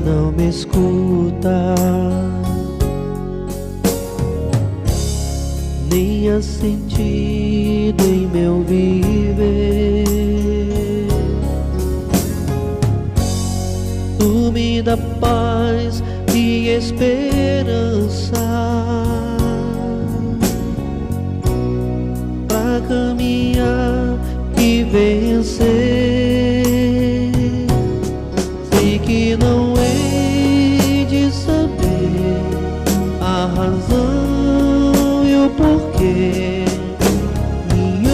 não me escuta, nem há sentido em meu viver. Tu me dá paz e esperança pra caminhar e vencer. Sei que não hei de saber a razão e o porquê. Me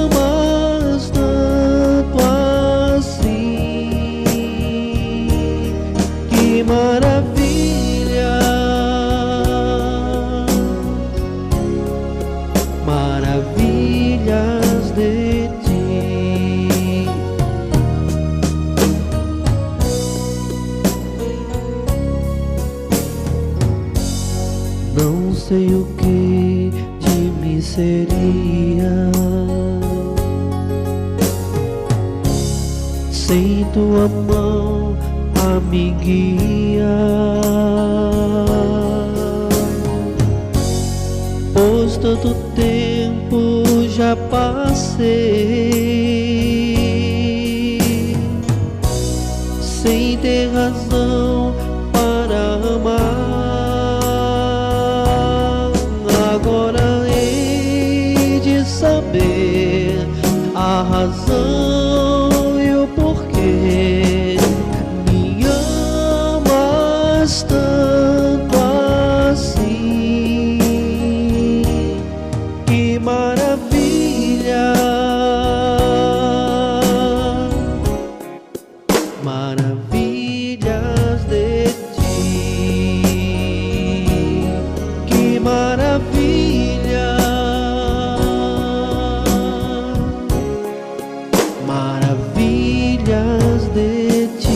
amas tanto assim, que maravilha, maravilhas de ti. Não sei o que de mim seria sem tua mão a me guiar, pois tanto tempo já passei sem ter razão para amar. Agora hei de saber a razão e o porquê. Me amas tanto assim, que maravilha, maravilhas de ti. Que maravilha, maravilhas de ti.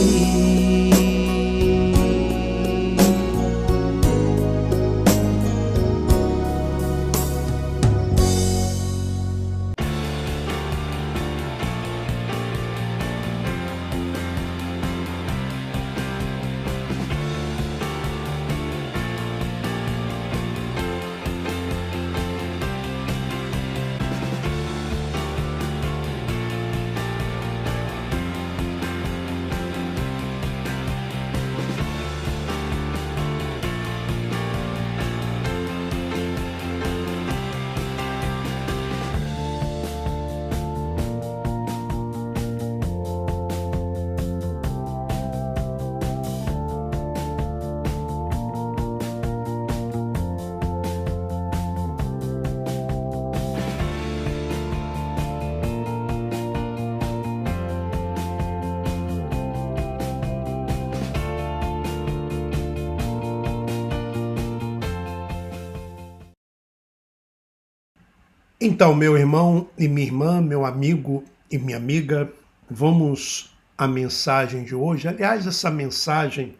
Então, meu irmão e minha irmã, meu amigo e minha amiga, vamos à mensagem de hoje. Aliás, essa mensagem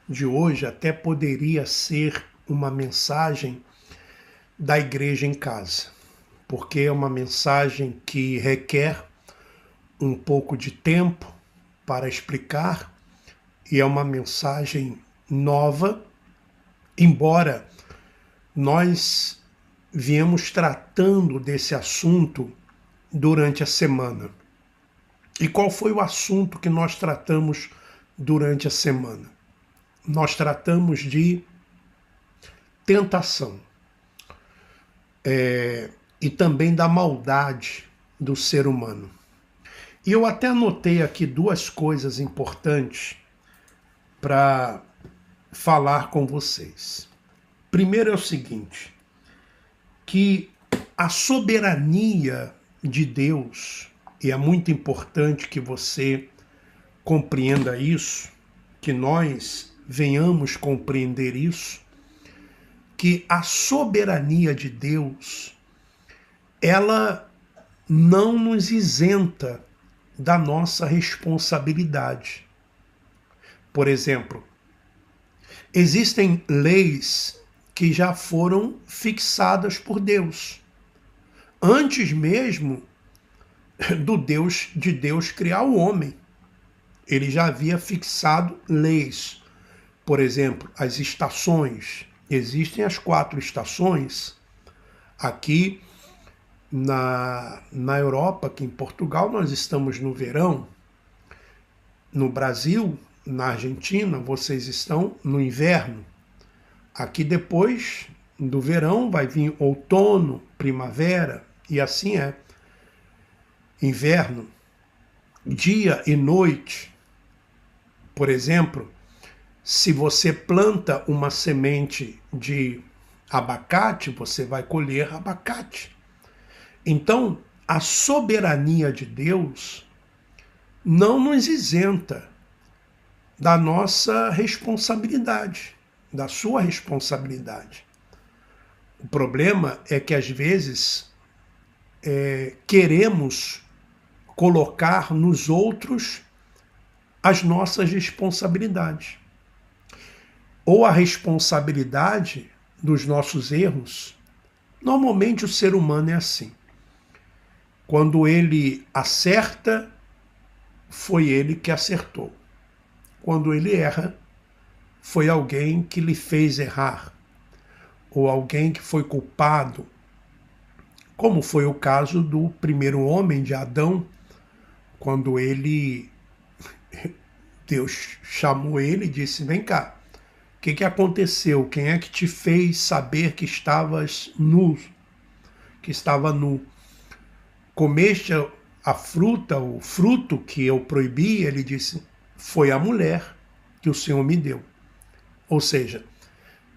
de hoje até poderia ser uma mensagem da igreja em casa, porque é uma mensagem que requer um pouco de tempo para explicar e é uma mensagem nova, embora nós viemos tratando desse assunto durante a semana. E qual foi o assunto que nós tratamos durante a semana? Nós tratamos de tentação e também da maldade do ser humano. E eu até anotei aqui duas coisas importantes para falar com vocês. Primeiro é o seguinte, que a soberania de Deus, e é muito importante que você compreenda isso, que nós venhamos compreender isso, que a soberania de Deus, ela não nos isenta da nossa responsabilidade. Por exemplo, existem leis que já foram fixadas por Deus, antes mesmo de Deus criar o homem. ele já havia fixado leis. Por exemplo, as estações. Existem as 4 estações. Aqui na Europa, aqui em Portugal, nós estamos no verão. No Brasil, na Argentina, vocês estão no inverno. Aqui depois do verão vai vir outono, primavera, e assim é. Inverno, dia e noite. Por exemplo, se você planta uma semente de abacate, você vai colher abacate. Então, a soberania de Deus não nos isenta da nossa responsabilidade, da sua responsabilidade. O problema é que, às vezes, queremos colocar nos outros as nossas responsabilidades. Ou a responsabilidade dos nossos erros. Normalmente o ser humano é assim. Quando ele acerta, foi ele que acertou. Quando ele erra, foi alguém que lhe fez errar. Ou alguém que foi culpado. Como foi o caso do primeiro homem, de Adão, quando Deus chamou ele e disse: vem cá, o que aconteceu? Quem é que te fez saber que estavas nu? Que estava nu? Comeste a fruta, o fruto que eu proibi? Ele disse: foi a mulher que o Senhor me deu. Ou seja,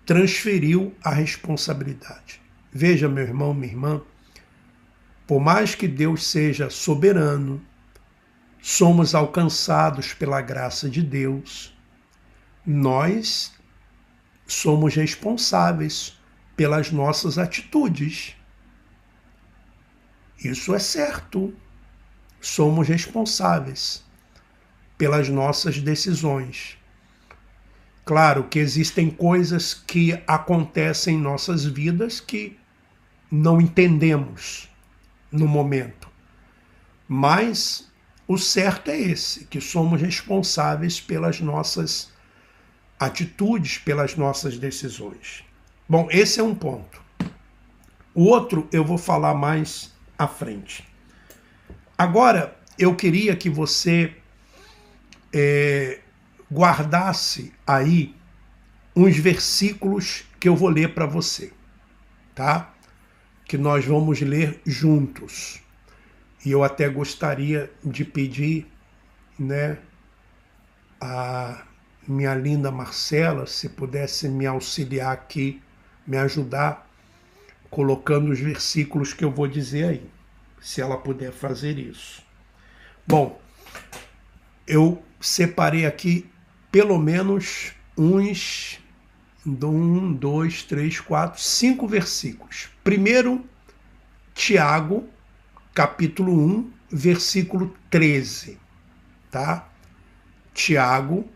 transferiu a responsabilidade. Veja, meu irmão, minha irmã, por mais que Deus seja soberano, somos alcançados pela graça de Deus, nós somos responsáveis pelas nossas atitudes. Isso é certo. Somos responsáveis pelas nossas decisões. Claro que existem coisas que acontecem em nossas vidas que não entendemos no momento. Mas o certo é esse, que somos responsáveis pelas nossas atitudes, pelas nossas decisões. Bom, esse é um ponto. O outro eu vou falar mais à frente. Agora, eu queria que você guardasse aí uns versículos que eu vou ler para você, tá? Que nós vamos ler juntos. E eu até gostaria de pedir, né, a minha linda Marcela, se pudesse me auxiliar aqui, me ajudar, colocando os versículos que eu vou dizer aí, se ela puder fazer isso. Bom, eu separei aqui pelo menos uns 1, 2, 3, 4, 5 versículos. Primeiro, Tiago, capítulo 1, versículo 13, tá? Tiago,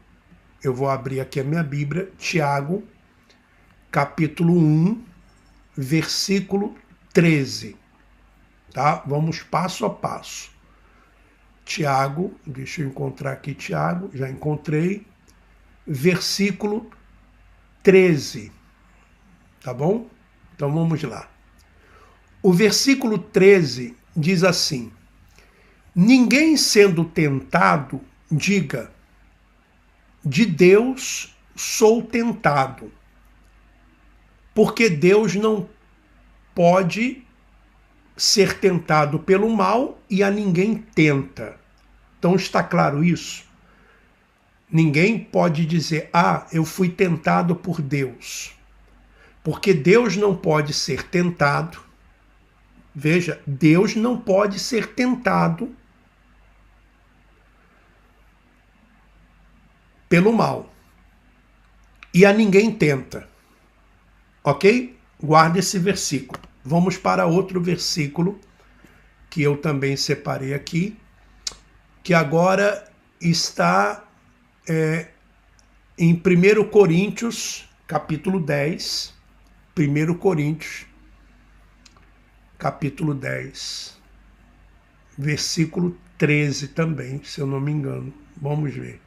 eu vou abrir aqui a minha Bíblia, Tiago, capítulo 1, versículo 13, tá? Vamos passo a passo. Tiago, deixa eu encontrar aqui Tiago, já encontrei, versículo 13, tá bom? Então vamos lá. O versículo 13 diz assim: ninguém sendo tentado, diga, de Deus sou tentado, porque Deus não pode ser tentado pelo mal e a ninguém tenta. Então está claro isso? Ninguém pode dizer, eu fui tentado por Deus, porque Deus não pode ser tentado. Veja, Deus não pode ser tentado pelo mal. E a ninguém tenta. Ok? Guarde esse versículo. Vamos para outro versículo que eu também separei aqui, que agora está em 1 Coríntios, capítulo 10. 1 Coríntios, capítulo 10, versículo 13 também, se eu não me engano. Vamos ver.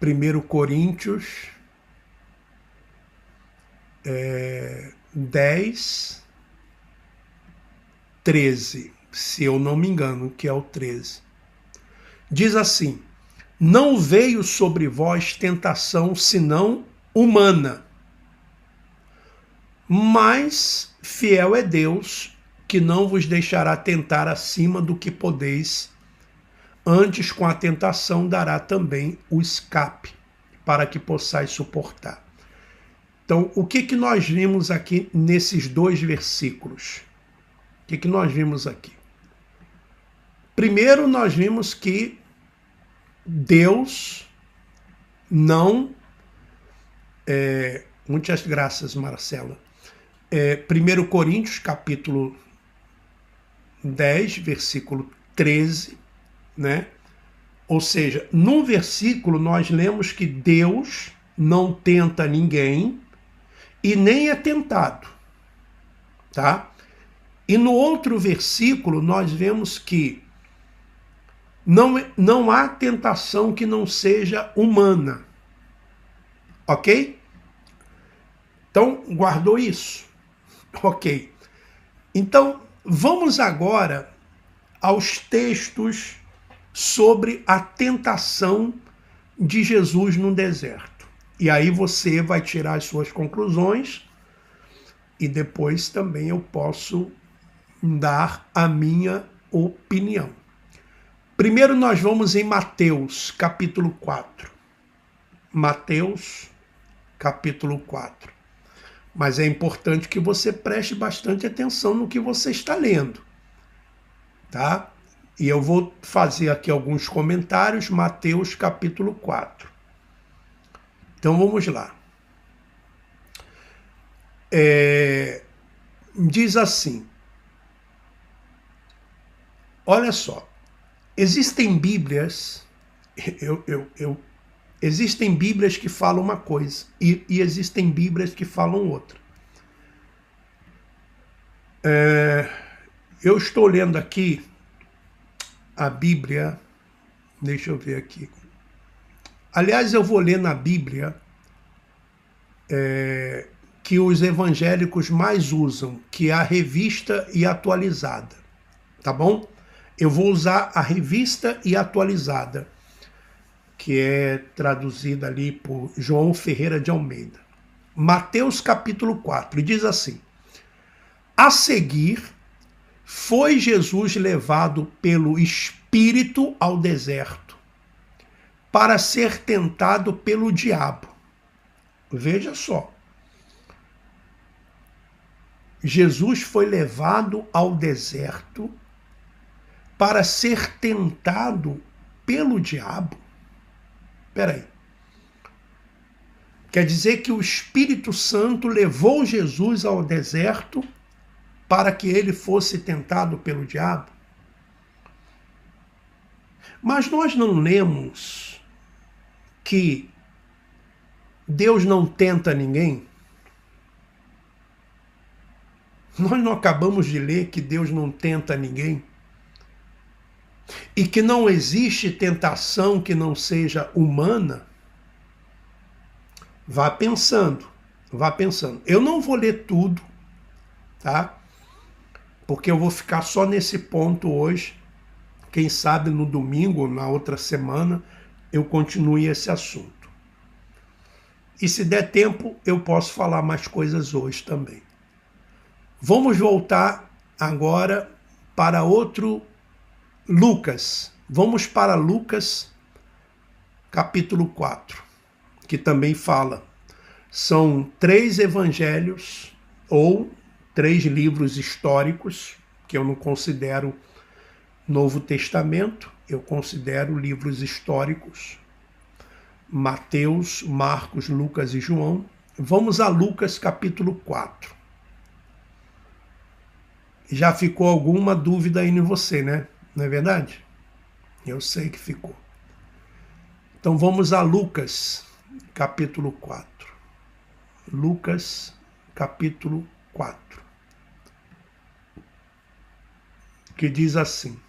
1 Coríntios 10, 13, se eu não me engano, que é o 13. Diz assim: não veio sobre vós tentação senão humana, mas fiel é Deus, que não vos deixará tentar acima do que podeis, antes com a tentação dará também o escape, para que possais suportar. Então, o que nós vimos aqui nesses dois versículos? O que nós vimos aqui? Primeiro, nós vimos que Deus não... muitas graças, Marcela. 1 Coríntios, capítulo 10, versículo 13, né? Ou seja, no versículo nós lemos que Deus não tenta ninguém e nem é tentado, tá? E no outro versículo nós vemos que não há tentação que não seja humana, ok? Então, guardou isso? Ok. Então, vamos agora aos textos sobre a tentação de Jesus no deserto. E aí você vai tirar as suas conclusões e depois também eu posso dar a minha opinião. Primeiro nós vamos em Mateus, capítulo 4. Mateus, capítulo 4. Mas é importante que você preste bastante atenção no que você está lendo, tá? E eu vou fazer aqui alguns comentários, Mateus capítulo 4. Então vamos lá. Diz assim, olha só, existem Bíblias, existem Bíblias que falam uma coisa e existem Bíblias que falam outra. Eu estou lendo aqui a Bíblia, deixa eu ver aqui. Aliás, eu vou ler na Bíblia que os evangélicos mais usam, que é a Revista e Atualizada, tá bom? Eu vou usar a Revista e Atualizada, que é traduzida ali por João Ferreira de Almeida. Mateus capítulo 4, e diz assim: a seguir, foi Jesus levado pelo Espírito ao deserto, para ser tentado pelo diabo. Veja só. Jesus foi levado ao deserto para ser tentado pelo diabo. Espera aí. Quer dizer que o Espírito Santo levou Jesus ao deserto para que ele fosse tentado pelo diabo? Mas nós não lemos que Deus não tenta ninguém? Nós não acabamos de ler que Deus não tenta ninguém? E que não existe tentação que não seja humana? Vá pensando, vá pensando. Eu não vou ler tudo, tá? Porque eu vou ficar só nesse ponto hoje. Quem sabe no domingo ou na outra semana eu continue esse assunto. E se der tempo, eu posso falar mais coisas hoje também. Vamos voltar agora para outro Lucas. Vamos para Lucas, capítulo 4, que também fala. São 3 evangelhos ou 3 livros históricos, que eu não considero Novo Testamento, eu considero livros históricos. Mateus, Marcos, Lucas e João. Vamos a Lucas, capítulo 4. Já ficou alguma dúvida aí em você, né? Não é verdade? Eu sei que ficou. Então vamos a Lucas, capítulo 4. Lucas, capítulo 4. Que diz assim: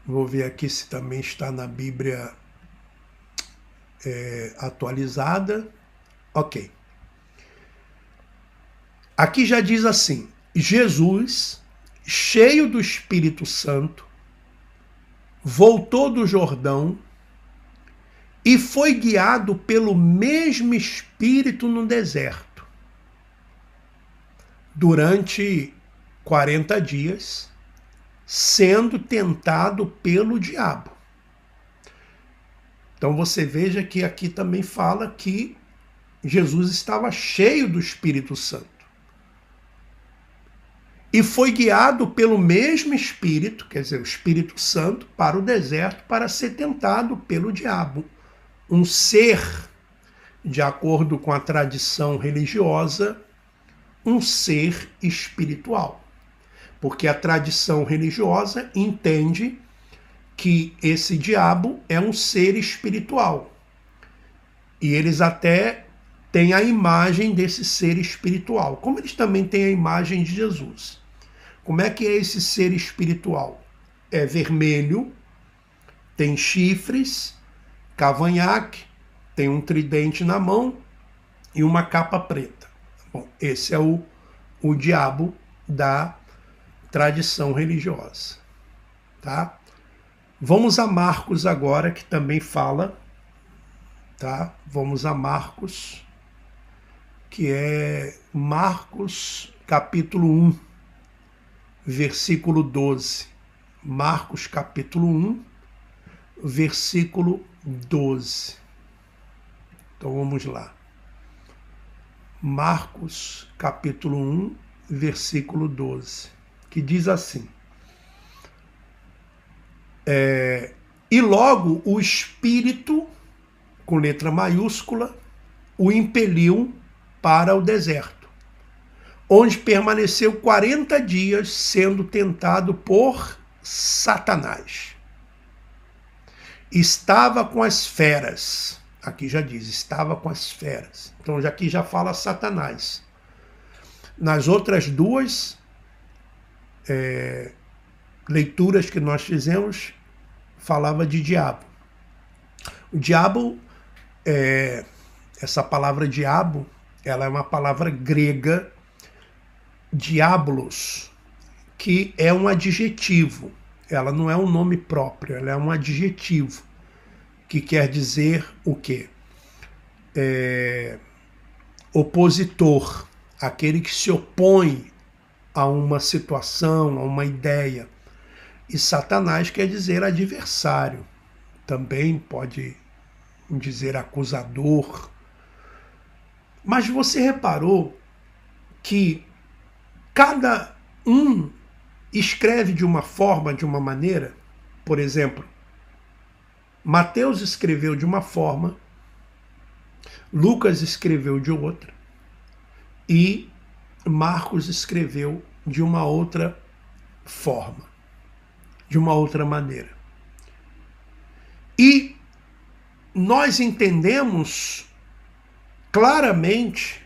Vou ver aqui se também está na Bíblia atualizada. Ok. Aqui já diz assim: Jesus, cheio do Espírito Santo, voltou do Jordão e foi guiado pelo mesmo Espírito no deserto durante 40 dias, sendo tentado pelo diabo. Então você veja que aqui também fala que Jesus estava cheio do Espírito Santo. E foi guiado pelo mesmo Espírito, quer dizer, o Espírito Santo, para o deserto para ser tentado pelo diabo. Um ser, de acordo com a tradição religiosa, um ser espiritual. Porque a tradição religiosa entende que esse diabo é um ser espiritual. E eles até têm a imagem desse ser espiritual, como eles também têm a imagem de Jesus. Como é que é esse ser espiritual? É vermelho, tem chifres, cavanhaque, tem um tridente na mão e uma capa preta. Bom, esse é o diabo da tradição religiosa, tá? Vamos a Marcos agora, que também fala, tá? Vamos a Marcos, que é Marcos capítulo 1, versículo 12. Marcos capítulo 1, versículo 12. Então vamos lá. Marcos capítulo 1, versículo 12, que diz assim: e logo o Espírito, com letra maiúscula, o impeliu para o deserto, onde permaneceu 40 dias sendo tentado por Satanás. Estava com as feras. Aqui já diz, estava com as feras. Então aqui já fala Satanás. Nas outras duas leituras que nós fizemos, falava de diabo. O diabo, essa palavra diabo, ela é uma palavra grega, diabolos, que é um adjetivo. Ela não é um nome próprio, ela é um adjetivo, que quer dizer o quê? Opositor, aquele que se opõe a uma situação, a uma ideia. E Satanás quer dizer adversário. Também pode dizer acusador. Mas você reparou que cada um escreve de uma forma, de uma maneira? Por exemplo, Mateus escreveu de uma forma, Lucas escreveu de outra e Marcos escreveu de uma outra forma, de uma outra maneira. E nós entendemos claramente,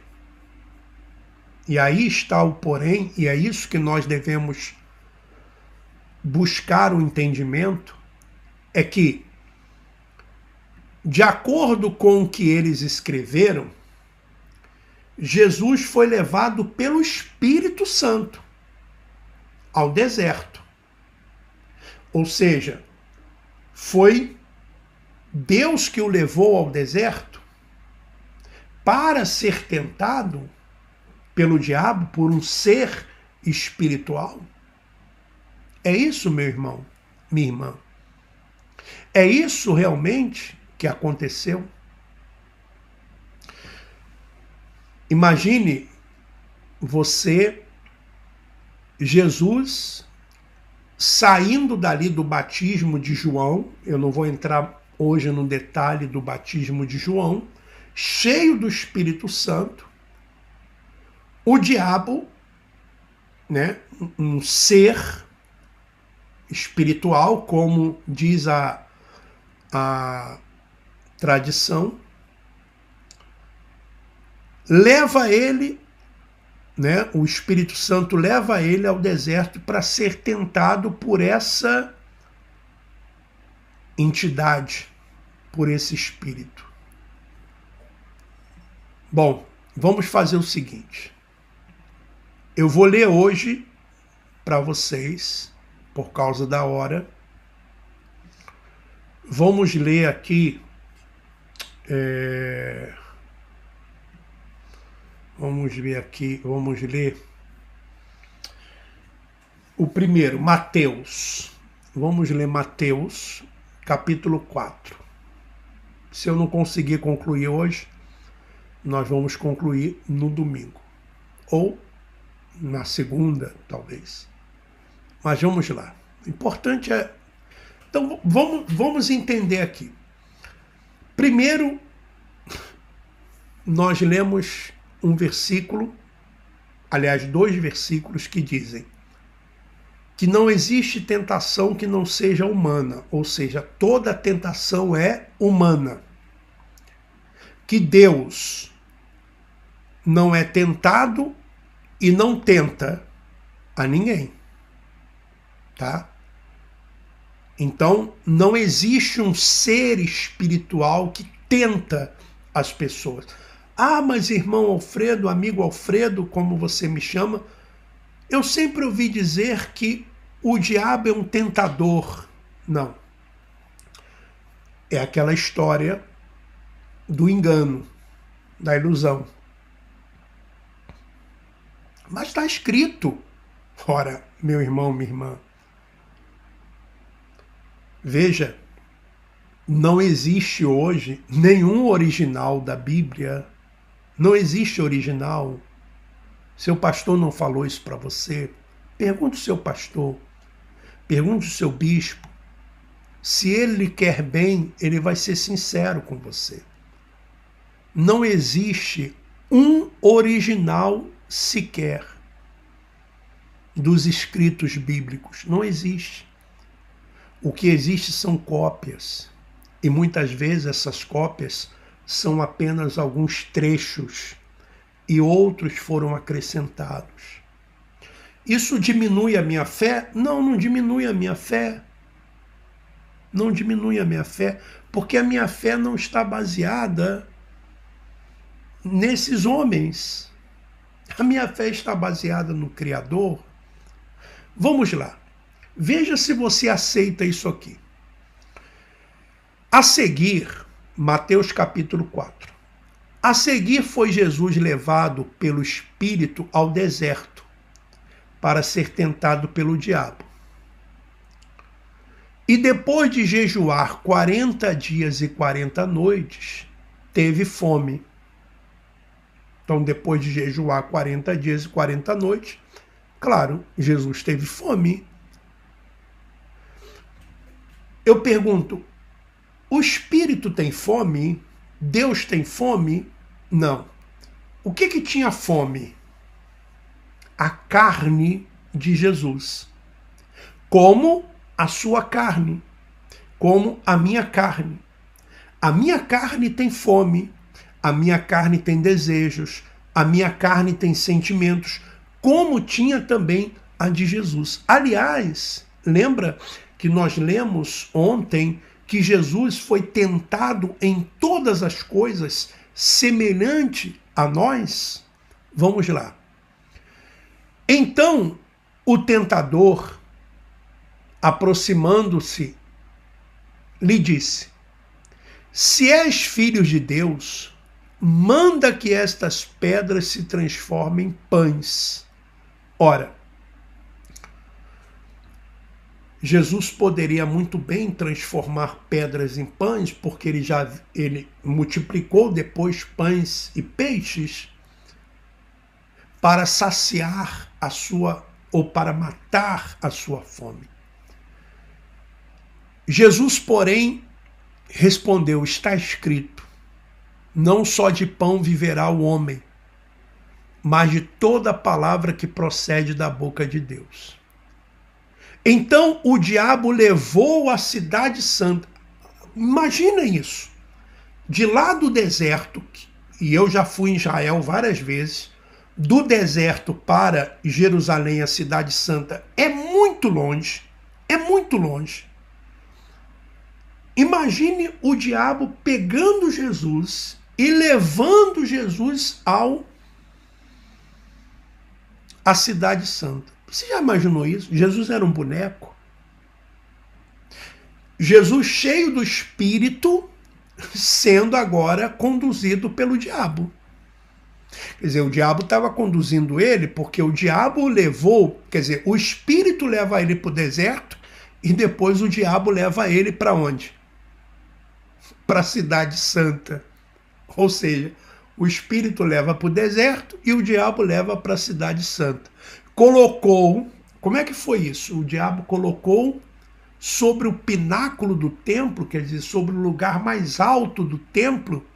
e aí está o porém, e é isso que nós devemos buscar o entendimento, é que, de acordo com o que eles escreveram, Jesus foi levado pelo Espírito Santo ao deserto. Ou seja, foi Deus que o levou ao deserto para ser tentado pelo diabo, por um ser espiritual. É isso, meu irmão, minha irmã. É isso realmente que aconteceu? Imagine você, Jesus, saindo dali do batismo de João. Eu não vou entrar hoje no detalhe do batismo de João, cheio do Espírito Santo. O diabo, né, um ser espiritual, como diz a tradição, leva ele, né, o Espírito Santo leva ele ao deserto para ser tentado por essa entidade, por esse espírito. Bom, vamos fazer o seguinte. Eu vou ler hoje para vocês, por causa da hora. Vamos ler aqui. Vamos ler o primeiro, Mateus. Vamos ler Mateus, capítulo 4. Se eu não conseguir concluir hoje, nós vamos concluir no domingo. Ou na segunda, talvez. Mas vamos lá. O importante é... Então, vamos entender aqui. Primeiro, nós lemos um versículo, aliás, 2 versículos que dizem que não existe tentação que não seja humana, ou seja, toda tentação é humana. Que Deus não é tentado e não tenta a ninguém, tá? Então, não existe um ser espiritual que tenta as pessoas. Ah, mas irmão Alfredo, amigo Alfredo, como você me chama, eu sempre ouvi dizer que o diabo é um tentador. Não. É aquela história do engano, da ilusão. Mas está escrito. Ora, meu irmão, minha irmã, veja, não existe hoje nenhum original da Bíblia. Não existe original. Seu pastor não falou isso para você? Pergunte ao seu pastor. Pergunte ao seu bispo. Se ele lhe quer bem, ele vai ser sincero com você. Não existe um original sequer dos escritos bíblicos. Não existe. O que existe são cópias. E muitas vezes essas cópias são apenas alguns trechos e outros foram acrescentados. Isso diminui a minha fé? Não, não diminui a minha fé. Não diminui a minha fé, porque a minha fé não está baseada nesses homens. A minha fé está baseada no Criador. Vamos lá. Veja se você aceita isso aqui. A seguir, Mateus capítulo 4. A seguir foi Jesus levado pelo Espírito ao deserto para ser tentado pelo diabo. E depois de jejuar 40 dias e 40 noites, teve fome. Então, depois de jejuar 40 dias e 40 noites, claro, Jesus teve fome. Eu pergunto, o Espírito tem fome? Deus tem fome? Não. O que tinha fome? A carne de Jesus. Como a sua carne. Como a minha carne. A minha carne tem fome. A minha carne tem desejos. A minha carne tem sentimentos. Como tinha também a de Jesus. Aliás, lembra que nós lemos ontem que Jesus foi tentado em todas as coisas, semelhante a nós? Vamos lá. Então, o tentador, aproximando-se, lhe disse: se és filho de Deus, manda que estas pedras se transformem em pães. Ora, Jesus poderia muito bem transformar pedras em pães, porque ele multiplicou depois pães e peixes para saciar a sua, ou para matar a sua fome. Jesus, porém, respondeu: está escrito, não só de pão viverá o homem, mas de toda palavra que procede da boca de Deus. Então o diabo levou a cidade santa. Imagina isso. De lá do deserto, e eu já fui em Israel várias vezes, do deserto para Jerusalém, a cidade santa, é muito longe. É muito longe. Imagine o diabo pegando Jesus e levando Jesus à Cidade Santa. Você já imaginou isso? Jesus era um boneco? Jesus, cheio do Espírito, sendo agora conduzido pelo diabo. Quer dizer, o diabo estava conduzindo ele porque o diabo o levou, quer dizer, o Espírito leva ele para o deserto e depois o diabo leva ele para onde? Para a Cidade Santa. Ou seja, o Espírito leva para o deserto e o diabo leva para a Cidade Santa. Colocou, como é que foi isso? O diabo colocou sobre o pináculo do templo, quer dizer, sobre o lugar mais alto do templo,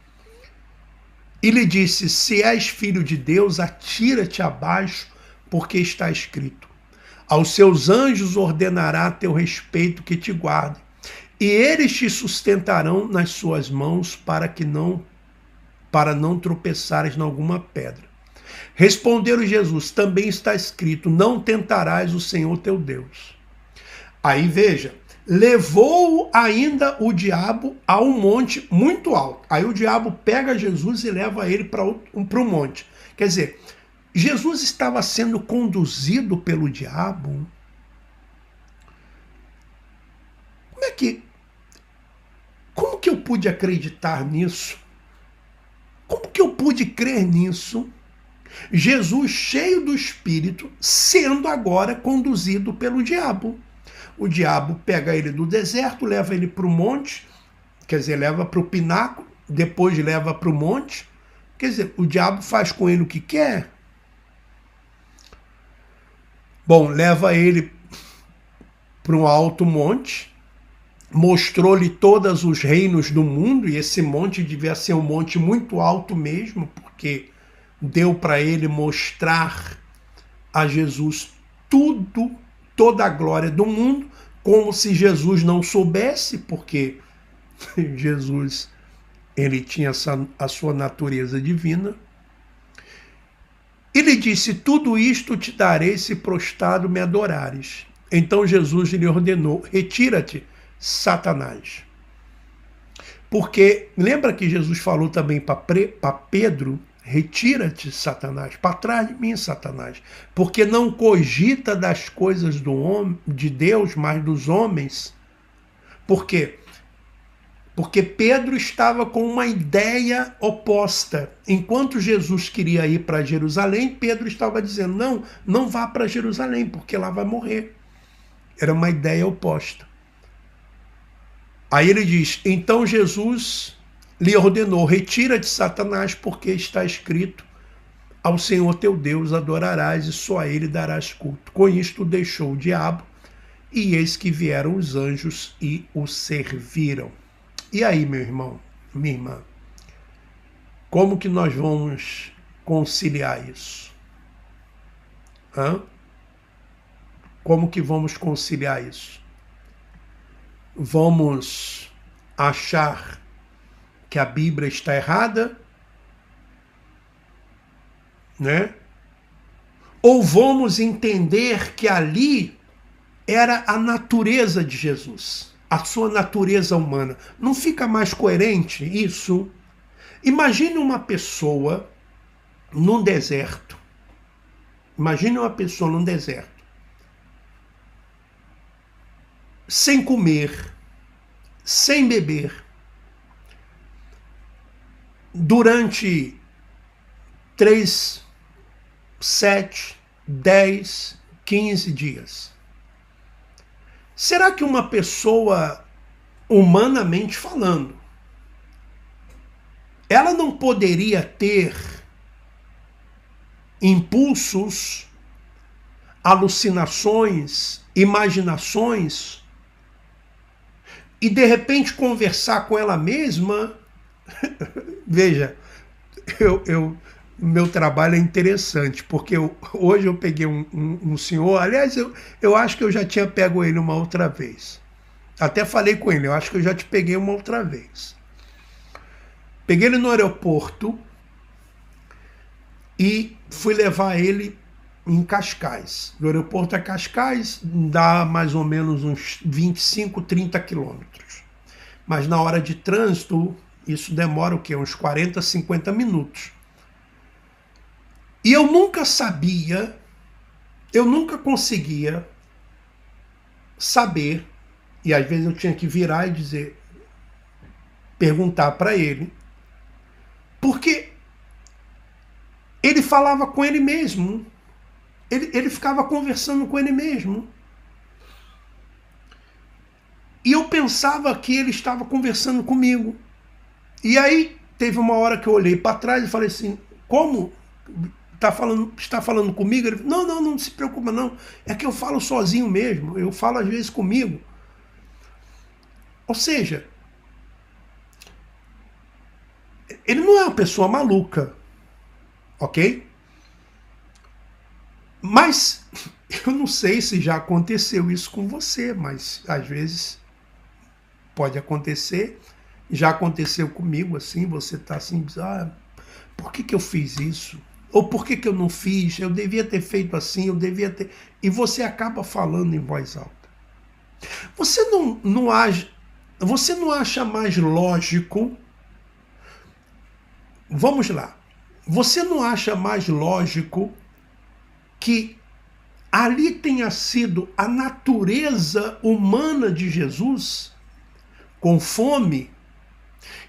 e lhe disse: se és filho de Deus, atira-te abaixo, porque está escrito: aos seus anjos ordenará a teu respeito que te guardem, e eles te sustentarão nas suas mãos para não tropeçares em alguma pedra. Respondeu Jesus: também está escrito: não tentarás o Senhor teu Deus. Aí veja, levou ainda o diabo a um monte muito alto. Aí o diabo pega Jesus e leva ele para um monte. Quer dizer, Jesus estava sendo conduzido pelo diabo. Como que eu pude acreditar nisso? Como que eu pude crer nisso? Jesus, cheio do Espírito, sendo agora conduzido pelo diabo. O diabo pega ele do deserto, leva ele para o monte, quer dizer, leva para o pináculo, depois leva para o monte. Quer dizer, o diabo faz com ele o que quer. Bom, leva ele para um alto monte, mostrou-lhe todos os reinos do mundo, e esse monte devia ser um monte muito alto mesmo, porque deu para ele mostrar a Jesus tudo, toda a glória do mundo, como se Jesus não soubesse, porque Jesus, ele tinha a sua natureza divina. E lhe disse: tudo isto te darei se prostrado me adorares. Então Jesus lhe ordenou: retira-te, Satanás. Porque lembra que Jesus falou também para Pedro: retira-te, Satanás, para trás de mim, Satanás, porque não cogita das coisas de Deus, mas dos homens. Por quê? Porque Pedro estava com uma ideia oposta. Enquanto Jesus queria ir para Jerusalém, Pedro estava dizendo: não, não vá para Jerusalém, porque lá vai morrer. Era uma ideia oposta. Aí ele diz: então Jesus lhe ordenou: retira-te, Satanás, porque está escrito: ao Senhor teu Deus adorarás e só a ele darás culto. Com isto deixou o diabo, e eis que vieram os anjos e o serviram. E aí, meu irmão, minha irmã, como que nós vamos conciliar isso? Como que vamos conciliar isso? Vamos achar que a Bíblia está errada, né? Ou vamos entender que ali era a natureza de Jesus, a sua natureza humana? Não fica mais coerente isso? Imagine uma pessoa num deserto. Imagine uma pessoa num deserto, sem comer, sem beber, durante 3, 7, 10, 15 dias. Será que uma pessoa, humanamente falando, ela não poderia ter impulsos, alucinações, imaginações, e de repente conversar com ela mesma? Veja, meu trabalho é interessante, porque hoje eu peguei um senhor, aliás, eu acho que eu já tinha pego ele uma outra vez. Até falei com ele: eu acho que eu já te peguei uma outra vez. Peguei ele no aeroporto e fui levar ele em Cascais. Do aeroporto a Cascais dá mais ou menos uns 25, 30 quilômetros. mas na hora de trânsito, isso demora o quê? Uns 40, 50 minutos. E eu nunca sabia, eu nunca conseguia saber, e às vezes eu tinha que virar e dizer, perguntar para ele, porque ele falava com ele mesmo, ele ficava conversando com ele mesmo. E eu pensava que ele estava conversando comigo. E aí teve uma hora que eu olhei para trás e falei assim, como? Está falando comigo? Ele falou, não se preocupa não, é que eu falo sozinho mesmo, eu falo às vezes comigo. Ou seja, ele não é uma pessoa maluca, ok? Mas eu não sei se já aconteceu isso com você, mas às vezes pode acontecer. Já aconteceu comigo, assim, você está assim, por que eu fiz isso? Ou por que eu não fiz? Eu devia ter feito assim, eu devia ter... E você acaba falando em voz alta. Você não acha mais lógico... Vamos lá. Você não acha mais lógico que ali tenha sido a natureza humana de Jesus, com fome,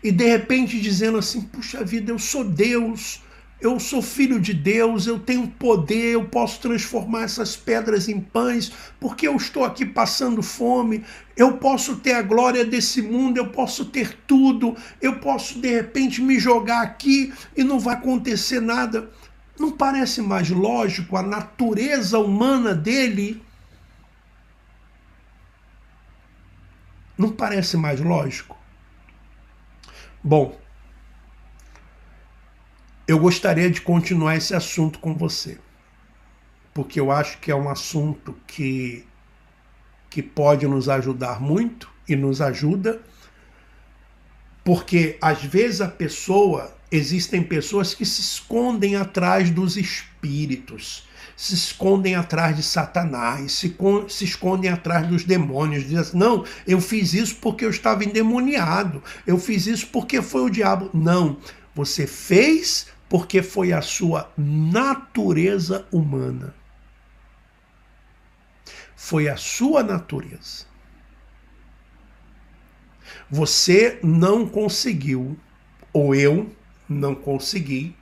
e de repente dizendo assim, puxa vida, eu sou Deus, eu sou filho de Deus, eu tenho poder, eu posso transformar essas pedras em pães, porque eu estou aqui passando fome, eu posso ter a glória desse mundo, eu posso ter tudo, eu posso de repente me jogar aqui e não vai acontecer nada. Não parece mais lógico a natureza humana dele? Não parece mais lógico? Bom, eu gostaria de continuar esse assunto com você, porque eu acho que é um assunto que pode nos ajudar muito e nos ajuda, porque às vezes existem pessoas que se escondem atrás dos espíritos, se escondem atrás de Satanás, se escondem atrás dos demônios, dizem assim, não, eu fiz isso porque eu estava endemoniado, eu fiz isso porque foi o diabo. Não, você fez porque foi a sua natureza humana. Foi a sua natureza. Você não conseguiu, ou eu não consegui,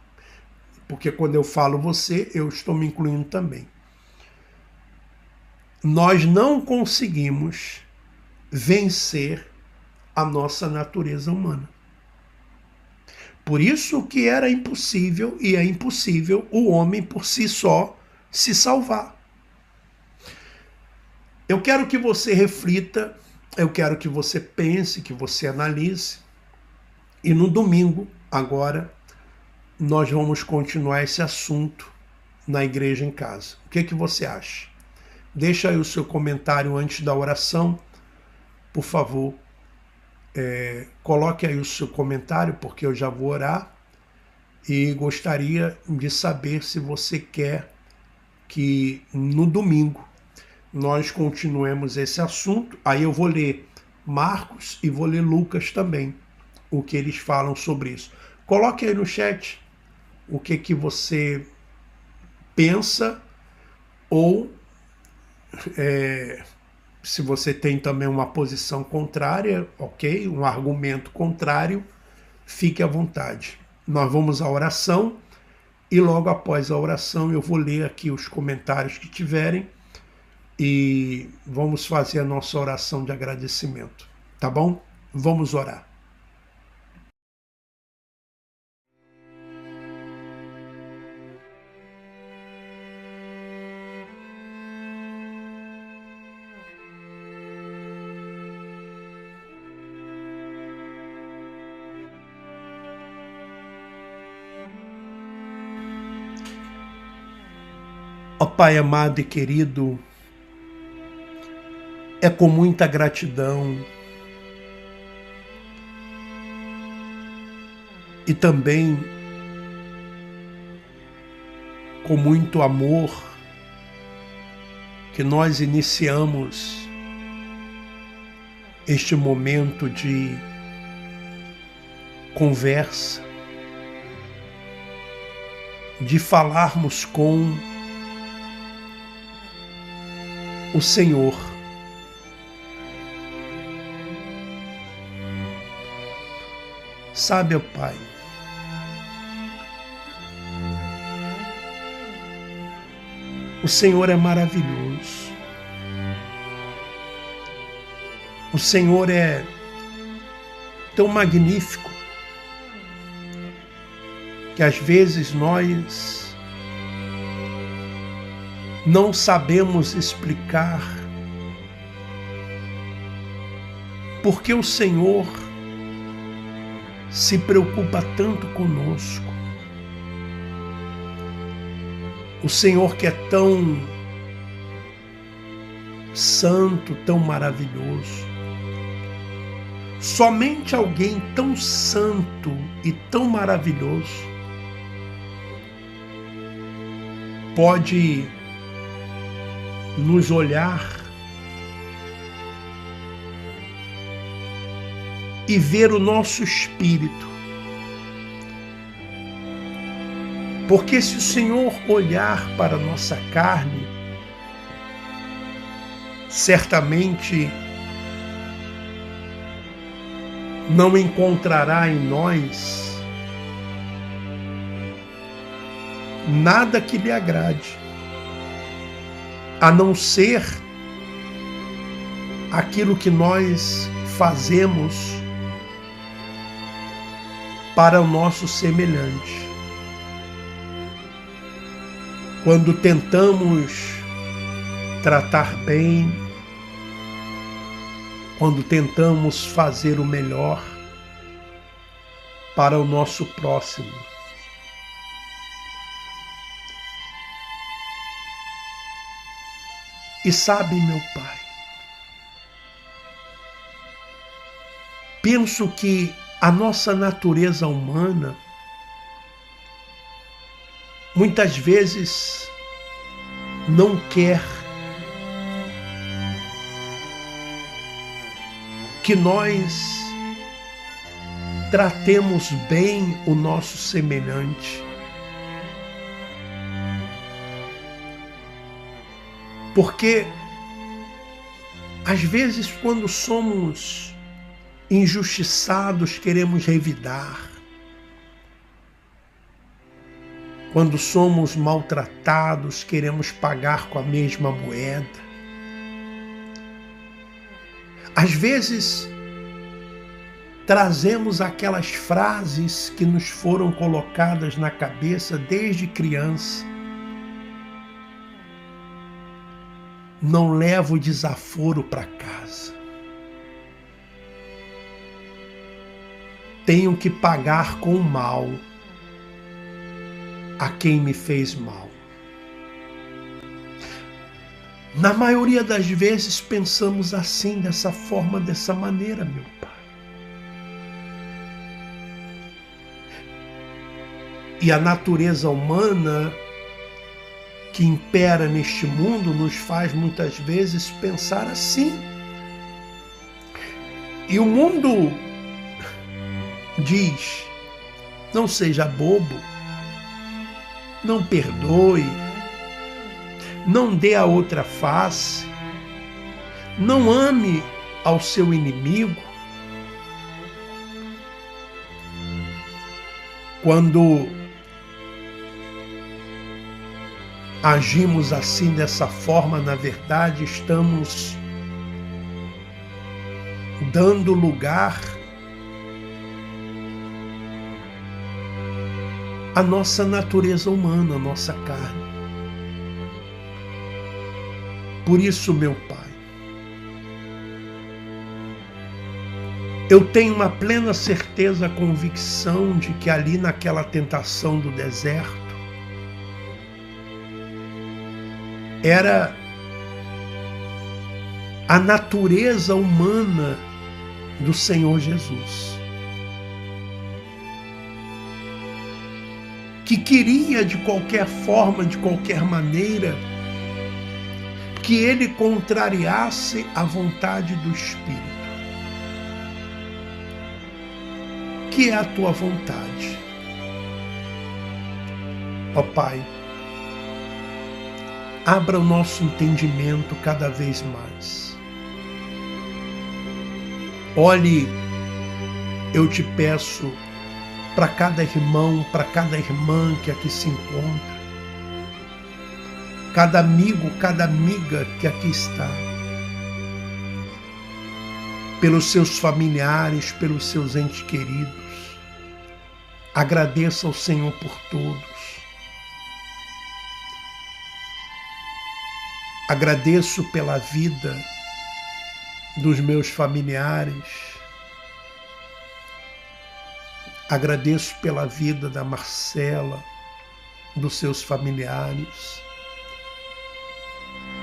porque quando eu falo você, eu estou me incluindo também. Nós não conseguimos vencer a nossa natureza humana. Por isso que era impossível, e é impossível, o homem por si só se salvar. Eu quero que você reflita, eu quero que você pense, que você analise, e no domingo, agora, nós vamos continuar esse assunto na Igreja em Casa. O que você acha? Deixa aí o seu comentário antes da oração, por favor. Coloque aí o seu comentário, porque eu já vou orar, e gostaria de saber se você quer que no domingo nós continuemos esse assunto. Aí eu vou ler Marcos e vou ler Lucas também, o que eles falam sobre isso. Coloque aí no chat o que você pensa, ou se você tem também uma posição contrária, ok? Um argumento contrário, fique à vontade. Nós vamos à oração e logo após a oração eu vou ler aqui os comentários que tiverem e vamos fazer a nossa oração de agradecimento, tá bom? Vamos orar. Ó Pai amado e querido, é com muita gratidão e também com muito amor que nós iniciamos este momento de conversa, de falarmos com o Senhor. Sabe, ó Pai, o Senhor é maravilhoso. O Senhor é tão magnífico que às vezes nós não sabemos explicar por que o Senhor se preocupa tanto conosco. O Senhor que é tão santo, tão maravilhoso. Somente alguém tão santo e tão maravilhoso pode nos olhar e ver o nosso espírito. Porque se o Senhor olhar para a nossa carne, certamente não encontrará em nós nada que lhe agrade, a não ser aquilo que nós fazemos para o nosso semelhante. Quando tentamos tratar bem, quando tentamos fazer o melhor para o nosso próximo. E sabe, meu Pai, penso que a nossa natureza humana muitas vezes não quer que nós tratemos bem o nosso semelhante. Porque, às vezes, quando somos injustiçados, queremos revidar. Quando somos maltratados, queremos pagar com a mesma moeda. Às vezes, trazemos aquelas frases que nos foram colocadas na cabeça desde criança. Não levo desaforo para casa. Tenho que pagar com o mal a quem me fez mal. Na maioria das vezes pensamos assim, dessa forma, dessa maneira, meu Pai. E a natureza humana que impera neste mundo nos faz muitas vezes pensar assim. E o mundo diz: não seja bobo, não perdoe, não dê a outra face, não ame ao seu inimigo. Quando agimos assim, dessa forma, na verdade, estamos dando lugar à nossa natureza humana, à nossa carne. Por isso, meu Pai, eu tenho uma plena certeza, convicção de que ali naquela tentação do deserto, era a natureza humana do Senhor Jesus, que queria de qualquer forma, de qualquer maneira, que ele contrariasse a vontade do Espírito. que é a tua vontade. Ó Pai, abra o nosso entendimento cada vez mais. Olhe, eu te peço, para cada irmão, para cada irmã que aqui se encontra, cada amigo, cada amiga que aqui está, pelos seus familiares, pelos seus entes queridos. Agradeça ao Senhor por todos. Agradeço pela vida dos meus familiares. Agradeço pela vida da Marcela, dos seus familiares.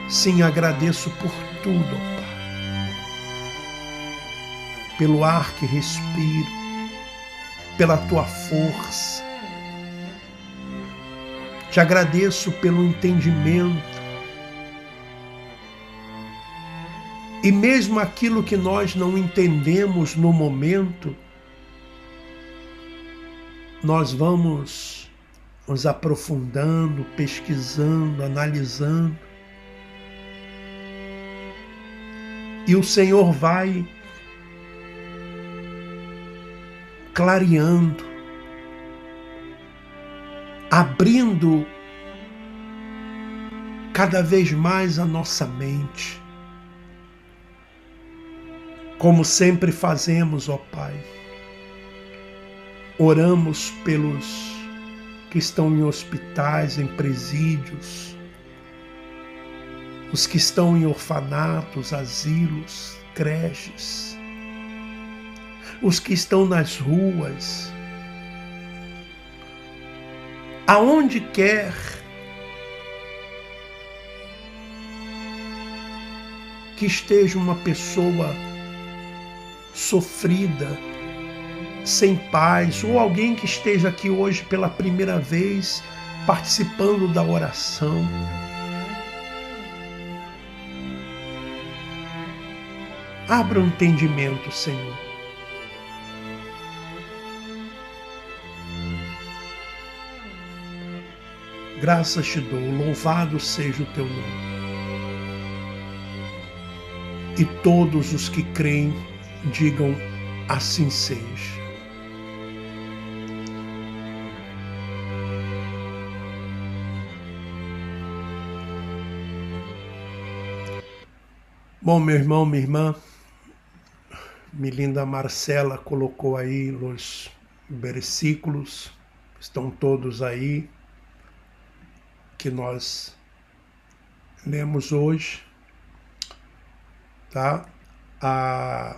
Sim, agradeço por tudo, ó Pai. Pelo ar que respiro, pela tua força. Te agradeço pelo entendimento. E mesmo aquilo que nós não entendemos no momento, nós vamos nos aprofundando, pesquisando, analisando. E o Senhor vai clareando, abrindo cada vez mais a nossa mente. Como sempre fazemos, ó Pai. Oramos pelos que estão em hospitais, em presídios, os que estão em orfanatos, asilos, creches, os que estão nas ruas, aonde quer que esteja uma pessoa sofrida, sem paz, ou alguém que esteja aqui hoje pela primeira vez participando da oração. Abra o entendimento, Senhor. Graças te dou, louvado seja o teu nome. E todos os que creem, digam assim seja. Bom, meu irmão, minha irmã, minha linda Marcela colocou aí os versículos, estão todos aí, que nós lemos hoje, tá? A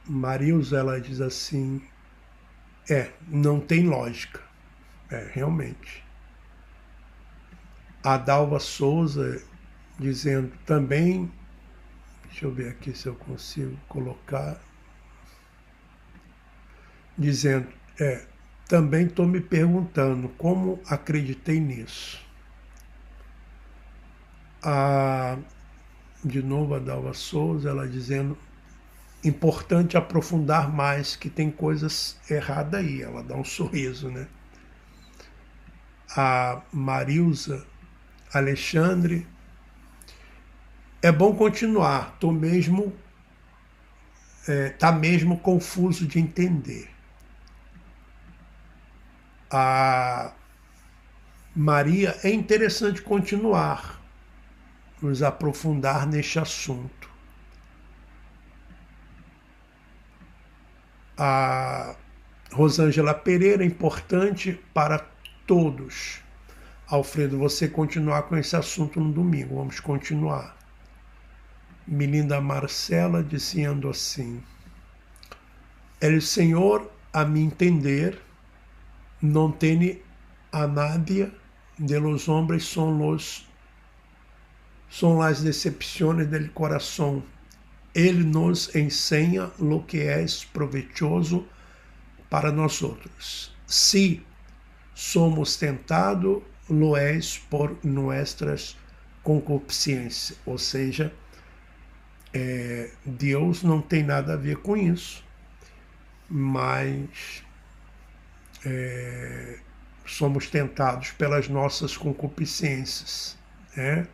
Marilza, ela diz assim, não tem lógica, realmente. A Dalva Souza dizendo também, deixa eu ver aqui se eu consigo colocar, dizendo, também estou me perguntando como acreditei nisso. De novo a Dalva Souza, ela dizendo, importante aprofundar mais, que tem coisas erradas aí, ela dá um sorriso, né? A Marilza Alexandre, é bom continuar, tá mesmo confuso de entender. A Maria, é interessante continuar, nos aprofundar neste assunto. A Rosângela Pereira, importante para todos. Alfredo, você continuar com esse assunto no domingo, vamos continuar. Minha linda Marcela dizendo assim, el Senhor a mi entender não tem a nadie de los hombres son las decepciones del corazón. Ele nos enseña lo que es provechoso para nosotros. Si somos tentados, lo es por nuestras concupiscências. Ou seja, Deus não tem nada a ver com isso. mas somos tentados pelas nossas concupiscências, né?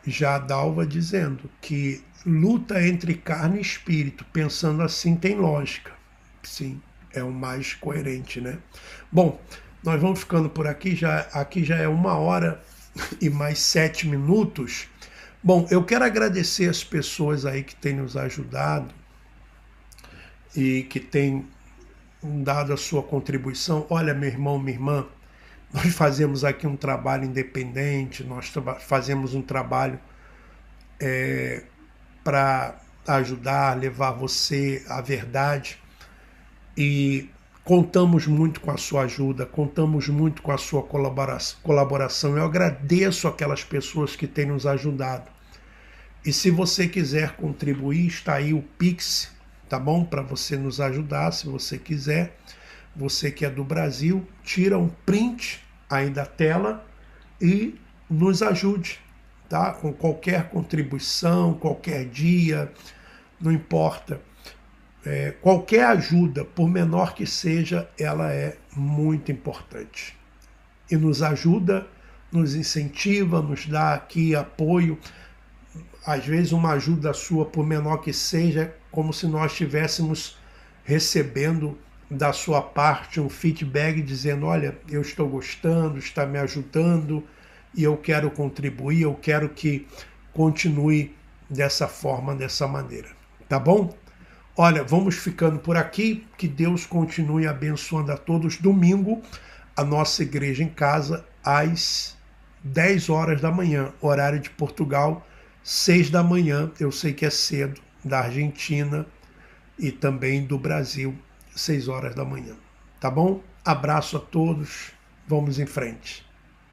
Já a Dalva dizendo que luta entre carne e espírito, pensando assim tem lógica. Sim, é o mais coerente, né? Bom, nós vamos ficando por aqui, aqui já é 1h e mais 7 minutos. Bom, eu quero agradecer as pessoas aí que têm nos ajudado e que têm dado a sua contribuição. Olha, meu irmão, minha irmã, nós fazemos aqui um trabalho independente, nós fazemos um trabalho para ajudar, levar você à verdade, e contamos muito com a sua ajuda, contamos muito com a sua colaboração. Eu agradeço aquelas pessoas que têm nos ajudado. E se você quiser contribuir, está aí o Pix, tá bom? Para você nos ajudar, se você quiser. Você que é do Brasil, tira um print aí da tela e nos ajude, tá? Com qualquer contribuição, qualquer dia, não importa. Qualquer ajuda, por menor que seja, ela é muito importante. E nos ajuda, nos incentiva, nos dá aqui apoio. Às vezes uma ajuda sua, por menor que seja, como se nós estivéssemos recebendo da sua parte um feedback dizendo, olha, eu estou gostando, está me ajudando e eu quero contribuir, eu quero que continue dessa forma, dessa maneira. Tá bom? Olha, vamos ficando por aqui, que Deus continue abençoando a todos. Domingo, a nossa igreja em casa, às 10 horas da manhã, horário de Portugal, 6 da manhã, eu sei que é cedo, da Argentina e também do Brasil, 6 horas da manhã. Tá bom? Abraço a todos, vamos em frente.